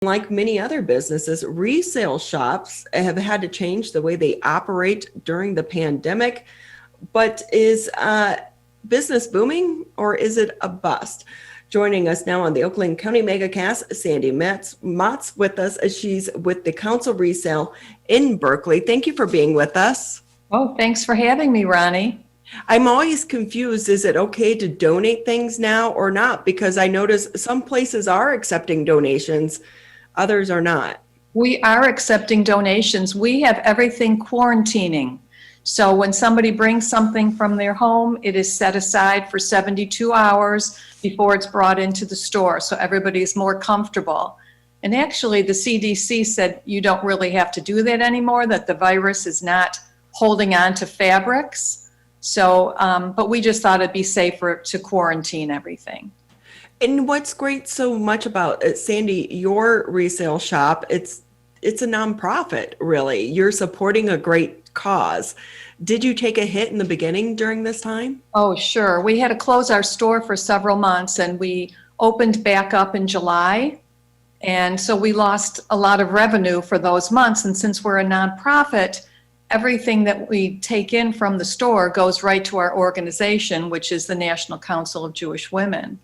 Like many other businesses, resale shops have had to change the way they operate during the pandemic. But is business booming or is it a bust? Joining us now on the Oakland County MegaCast, Sandi Matz with us as she's with the Council Resale in Berkeley. Thank you for being with us. Oh, thanks for having me, Ronnie. I'm always confused. Is it okay to donate things now or not? Because I notice some places are accepting donations, others are not. We are accepting donations. We have everything quarantining. So when somebody brings something from their home, it is set aside for 72 hours before it's brought into the store, so everybody's more comfortable. And actually, the CDC said you don't really have to do that anymore, that the virus is not holding on to fabrics. So, but we just thought it'd be safer to quarantine everything. And what's great so much about Sandi, your resale shop, it's a nonprofit, really. You're supporting a great cause. Did you take a hit in the beginning during this time? Oh, sure. We had to close our store for several months and we opened back up in July. And so we lost a lot of revenue for those months. And since we're a nonprofit, everything that we take in from the store goes right to our organization, which is the National Council of Jewish Women.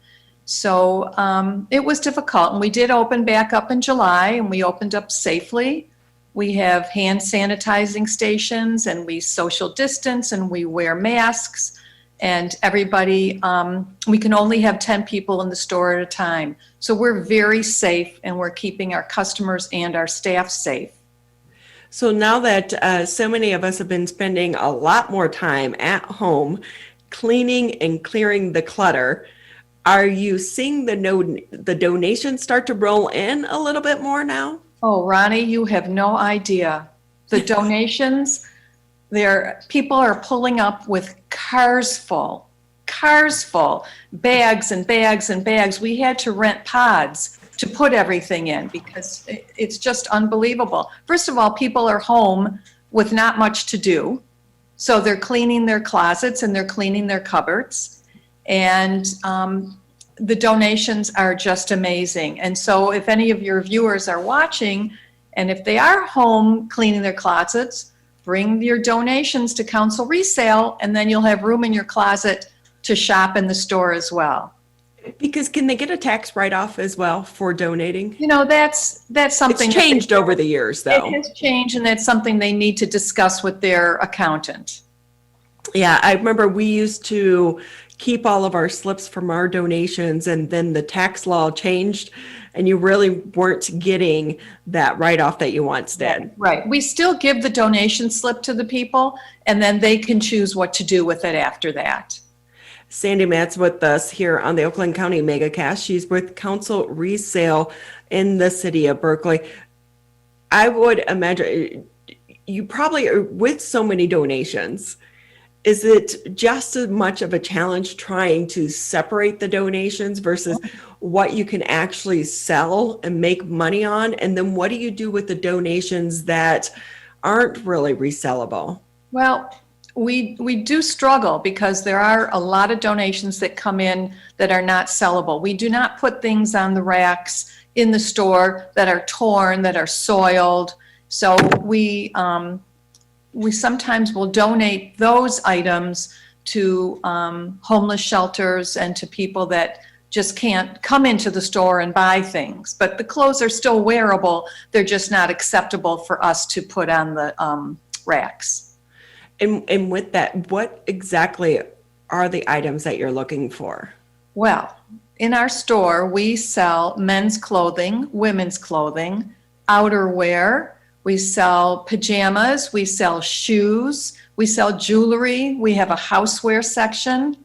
So it was difficult, and we did open back up in July, and we opened up safely. We have hand sanitizing stations, and we social distance, and we wear masks, and everybody, we can only have 10 people in the store at a time. So we're very safe, and we're keeping our customers and our staff safe. So now that so many of us have been spending a lot more time at home cleaning and clearing the clutter, are you seeing the donations start to roll in a little bit more now? Oh, Ronnie, you have no idea. The donations, people are pulling up with cars full, bags and bags and bags. We had to rent pods to put everything in because it's just unbelievable. First of all, people are home with not much to do. So they're cleaning their closets and they're cleaning their cupboards. And the donations are just amazing. And so if any of your viewers are watching, and if they are home cleaning their closets, bring your donations to Council Resale, and then you'll have room in your closet to shop in the store as well. Because can they get a tax write-off as well for donating? You know, that's something. It's changed over the years, though. It has changed, and that's something they need to discuss with their accountant. Yeah, I remember we used to keep all of our slips from our donations, and then the tax law changed, and you really weren't getting that write-off that you once did. Right. We still give the donation slip to the people, and then they can choose what to do with it after that. Sandi Matz with us here on the Oakland County MegaCast. She's with Council Resale in the city of Berkeley. I would imagine you probably are with so many donations. Is it just as much of a challenge trying to separate the donations versus what you can actually sell and make money on? And then what do you do with the donations that aren't really resellable? Well, we do struggle because there are a lot of donations that come in that are not sellable. We do not put things on the racks in the store that are torn, that are soiled. So we sometimes will donate those items to homeless shelters and to people that just can't come into the store and buy things. But the clothes are still wearable. They're just not acceptable for us to put on the racks. And with that, what exactly are the items that you're looking for? Well, in our store, we sell men's clothing, women's clothing, outerwear. We sell pajamas, we sell shoes, we sell jewelry, we have a houseware section.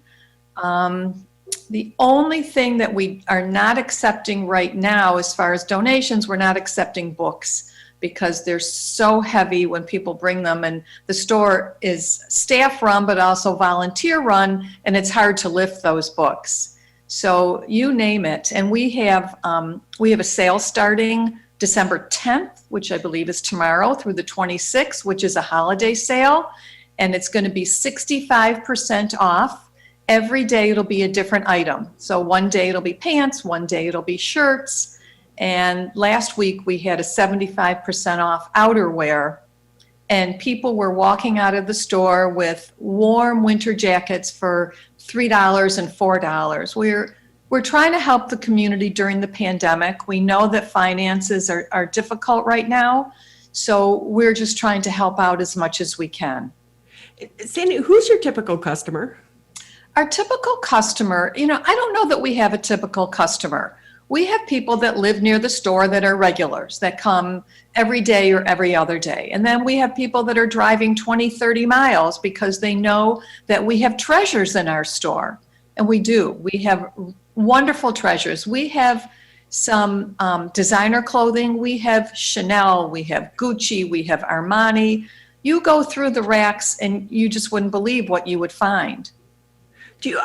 The only thing that we are not accepting right now as far as donations, we're not accepting books because they're so heavy when people bring them, and the store is staff run but also volunteer run, and it's hard to lift those books. So you name it. And we have a sale starting December 10th, which I believe is tomorrow, through the 26th, which is a holiday sale. And it's going to be 65% off. Every day it'll be a different item. So one day it'll be pants, one day it'll be shirts. And last week we had a 75% off outerwear, and people were walking out of the store with warm winter jackets for $3 and $4. We're trying to help the community during the pandemic. We know that finances are difficult right now, so we're just trying to help out as much as we can. Sandy, who's your typical customer? Our typical customer, I don't know that we have a typical customer. We have people that live near the store that are regulars, that come every day or every other day. And then we have people that are driving 20, 30 miles because they know that we have treasures in our store. And we do. We have wonderful treasures. We have some designer clothing. We have Chanel, we have Gucci, we have Armani. You go through the racks and you just wouldn't believe what you would find.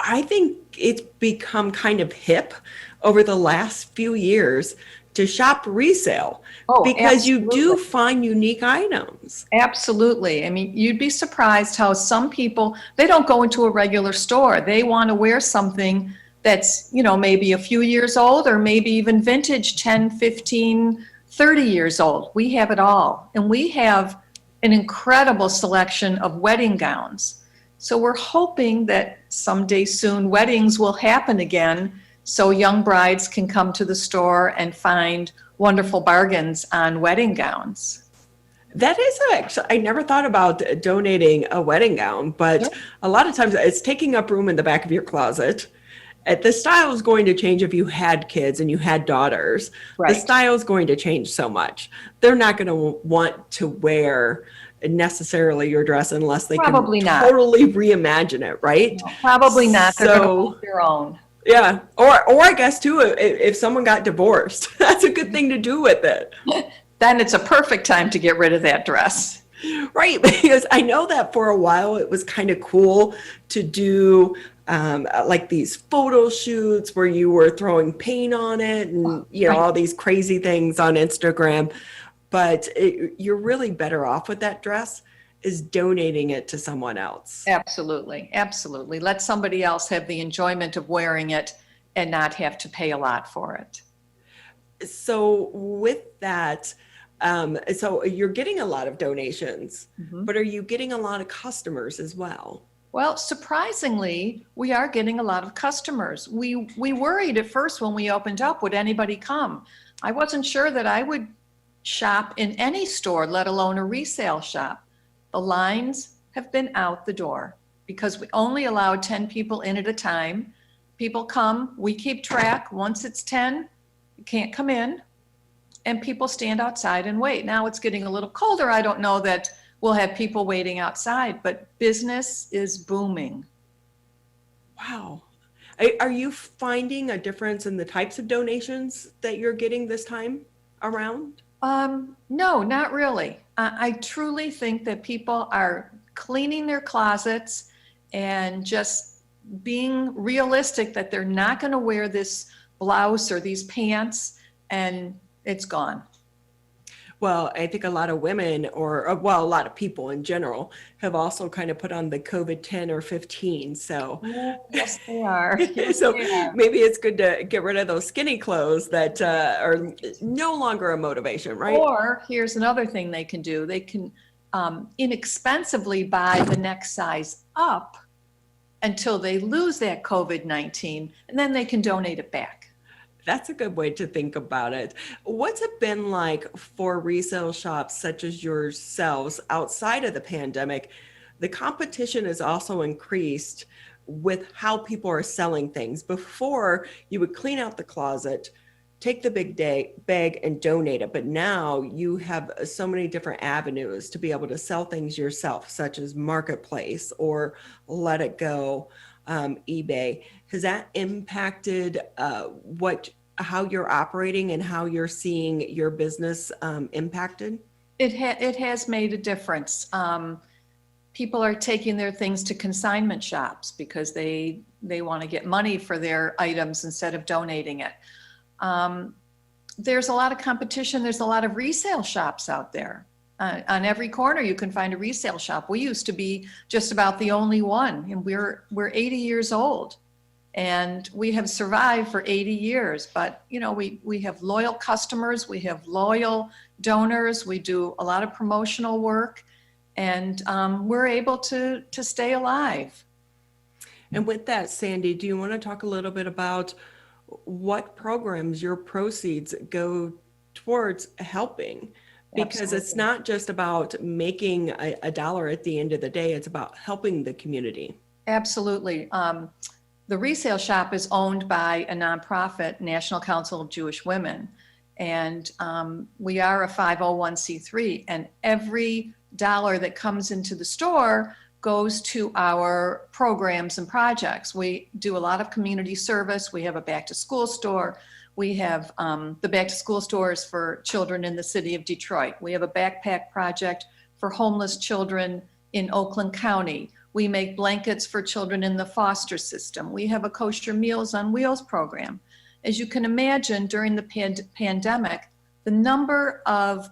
I think it's become kind of hip over the last few years to shop resale because absolutely. You do find unique items. Absolutely. I mean, you'd be surprised how some people, they don't go into a regular store. They want to wear something that's, maybe a few years old or maybe even vintage 10, 15, 30 years old. We have it all. And we have an incredible selection of wedding gowns. So we're hoping that someday soon weddings will happen again so young brides can come to the store and find wonderful bargains on wedding gowns. That is actually, I never thought about donating a wedding gown, but a lot of times it's taking up room in the back of your closet. The style is going to change if you had kids and you had daughters. Right. The style is going to change so much. They're not going to want to wear necessarily your dress unless they probably can not. Totally reimagine it, right? No, probably not. They're going to hold their own. Yeah. Or I guess too, if someone got divorced, that's a good thing to do with it. Then it's a perfect time to get rid of that dress. Right. Because I know that for a while it was kind of cool to do like these photo shoots where you were throwing paint on it and, all these crazy things on Instagram. But you're really better off with that dress is donating it to someone else. Absolutely. Absolutely. Let somebody else have the enjoyment of wearing it and not have to pay a lot for it. So with that, so you're getting a lot of donations, but are you getting a lot of customers as well? Well, surprisingly, we are getting a lot of customers. We worried at first when we opened up, would anybody come? I wasn't sure that I would shop in any store, let alone a resale shop. The lines have been out the door because we only allowed 10 people in at a time. People come, we keep track. Once it's 10, you can't come in, and people stand outside and wait. Now it's getting a little colder. I don't know that we'll have people waiting outside, but business is booming. Wow. Are you finding a difference in the types of donations that you're getting this time around? No, not really. I truly think that people are cleaning their closets and just being realistic that they're not going to wear this blouse or these pants, and it's gone. Well, I think a lot of women a lot of people in general have also kind of put on the COVID 10 or 15. So yes, they are. Yes, so they are. Maybe it's good to get rid of those skinny clothes that are no longer a motivation, right? Or here's another thing they can do. They can inexpensively buy the next size up until they lose that COVID-19, and then they can donate it back. That's a good way to think about it. What's it been like for resale shops such as yourselves outside of the pandemic? The competition has also increased with how people are selling things. Before, you would clean out the closet, take the big bag and donate it. But now you have so many different avenues to be able to sell things yourself, such as Marketplace or Let It Go, eBay. Has that impacted how you're operating and how you're seeing your business impacted? It has made a difference. People are taking their things to consignment shops because they want to get money for their items instead of donating it. There's a lot of competition. There's a lot of resale shops out there. On every corner, you can find a resale shop. We used to be just about the only one, and we're 80 years old. And we have survived for 80 years, but you know, we have loyal customers, we have loyal donors, we do a lot of promotional work, and we're able to stay alive. And with that, Sandy, do you want to talk a little bit about what programs your proceeds go towards helping? Because it's Absolutely. not just about making a dollar at the end of the day, it's about helping the community. Absolutely. The resale shop is owned by a nonprofit, National Council of Jewish Women, and we are a 501c3, and every dollar that comes into the store goes to our programs and projects. We do a lot of community service. We have a back to school store. We have the back to school stores for children in the city of Detroit. We have a backpack project for homeless children in Oakland County. We make blankets for children in the foster system. We have a kosher Meals on Wheels program. As you can imagine, during the pandemic, the number of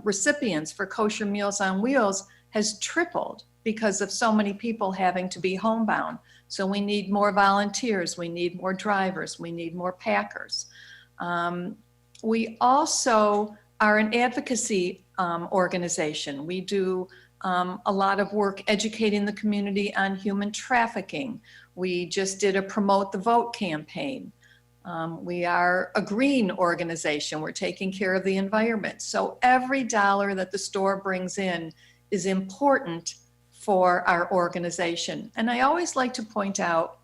recipients for kosher Meals on Wheels has tripled because of so many people having to be homebound. So we need more volunteers, we need more drivers, we need more packers. We also are an advocacy organization. We do a lot of work educating the community on human trafficking. We just did a Promote the Vote campaign. We are a green organization. We're taking care of the environment. So every dollar that the store brings in is important for our organization. And I always like to point out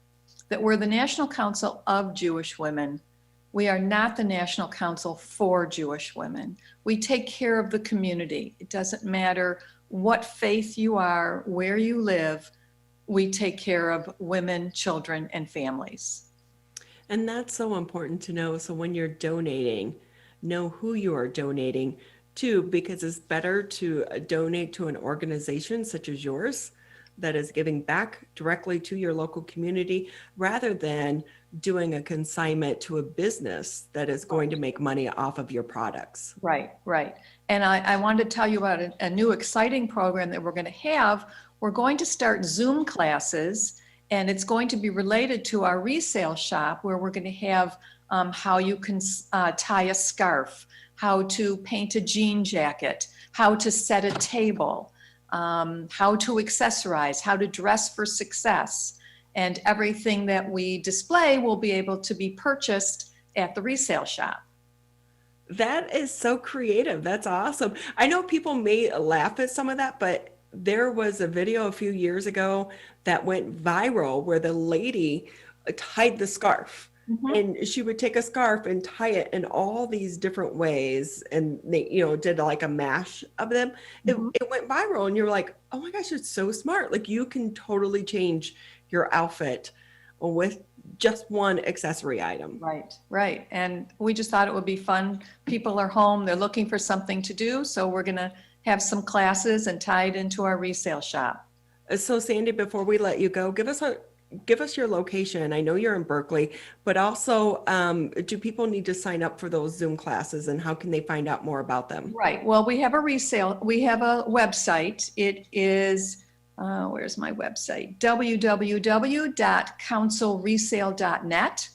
that we're the National Council of Jewish Women. We are not the National Council for Jewish Women. We take care of the community. It doesn't matter what faith you are, where you live, we take care of women, children, and families. And that's so important to know. So when you're donating, know who you are donating to, because it's better to donate to an organization such as yours that is giving back directly to your local community rather than doing a consignment to a business that is going to make money off of your products. Right, right. And I wanted to tell you about a new exciting program that we're going to have. We're going to start Zoom classes, and it's going to be related to our resale shop, where we're going to have how you can tie a scarf, how to paint a jean jacket, how to set a table, how to accessorize, how to dress for success. And everything that we display will be able to be purchased at the resale shop. That is so creative. That's awesome. I know people may laugh at some of that, but there was a video a few years ago that went viral where the lady tied the scarf. And she would take a scarf and tie it in all these different ways, and they, did like a mash of them. It went viral, and you're like, oh my gosh, it's so smart. Like, you can totally change your outfit with just one accessory item. Right, right. And we just thought it would be fun. People are home, they're looking for something to do, so we're going to have some classes and tie it into our resale shop. So Sandy, before we let you go, give us your location. I know you're in Berkeley, but also do people need to sign up for those Zoom classes, and how can they find out more about them? Right. Well, we have a website. It is, where's my website? www.councilresale.net.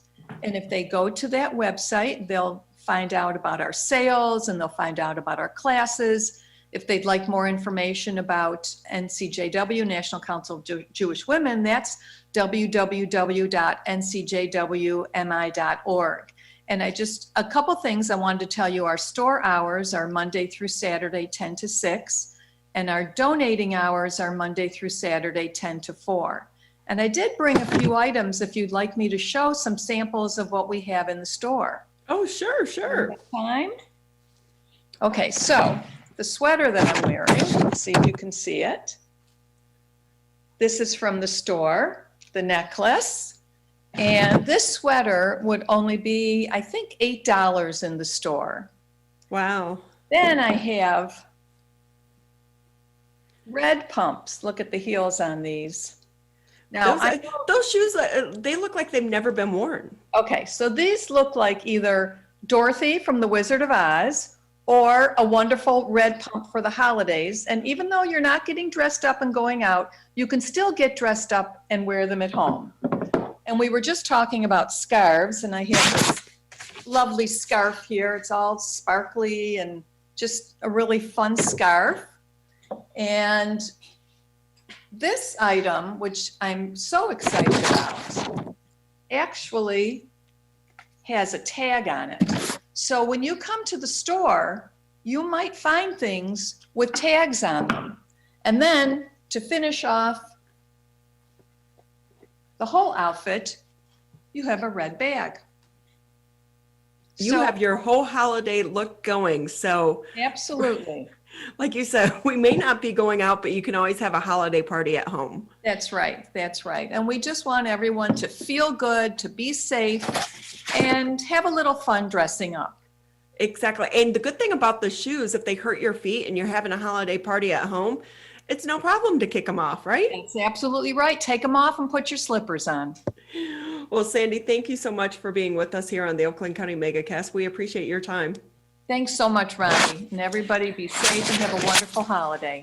And if they go to that website, they'll find out about our sales, and they'll find out about our classes. If they'd like more information about NCJW, National Council of Jewish Women, that's www.ncjwmi.org. And a couple things I wanted to tell you. Our store hours are Monday through Saturday, 10 to 6, and our donating hours are Monday through Saturday, 10 to 4. And I did bring a few items if you'd like me to show some samples of what we have in the store. Oh, sure. Time? Okay, so the sweater that I'm wearing, let's see if you can see it. This is from the store, the necklace. And this sweater would only be, I think, $8 in the store. Wow. Then I have red pumps. Look at the heels on these. Now, those shoes, they look like they've never been worn. Okay, so these look like either Dorothy from The Wizard of Oz or a wonderful red pump for the holidays. And even though you're not getting dressed up and going out, you can still get dressed up and wear them at home. And we were just talking about scarves, and I have this lovely scarf here. It's all sparkly and just a really fun scarf. And this item, which I'm so excited about, actually has a tag on it. So when you come to the store, you might find things with tags on them. And then to finish off the whole outfit, you have a red bag. You have your whole holiday look going. So Absolutely. like you said, we may not be going out, but you can always have a holiday party at home. That's right. That's right. And we just want everyone to feel good, to be safe, and have a little fun dressing up. Exactly. And the good thing about the shoes, if they hurt your feet and you're having a holiday party at home, it's no problem to kick them off, right? That's absolutely right. Take them off and put your slippers on. Well, Sandi, thank you so much for being with us here on the Oakland County MegaCast. We appreciate your time. Thanks so much, Ronnie. And everybody be safe and have a wonderful holiday.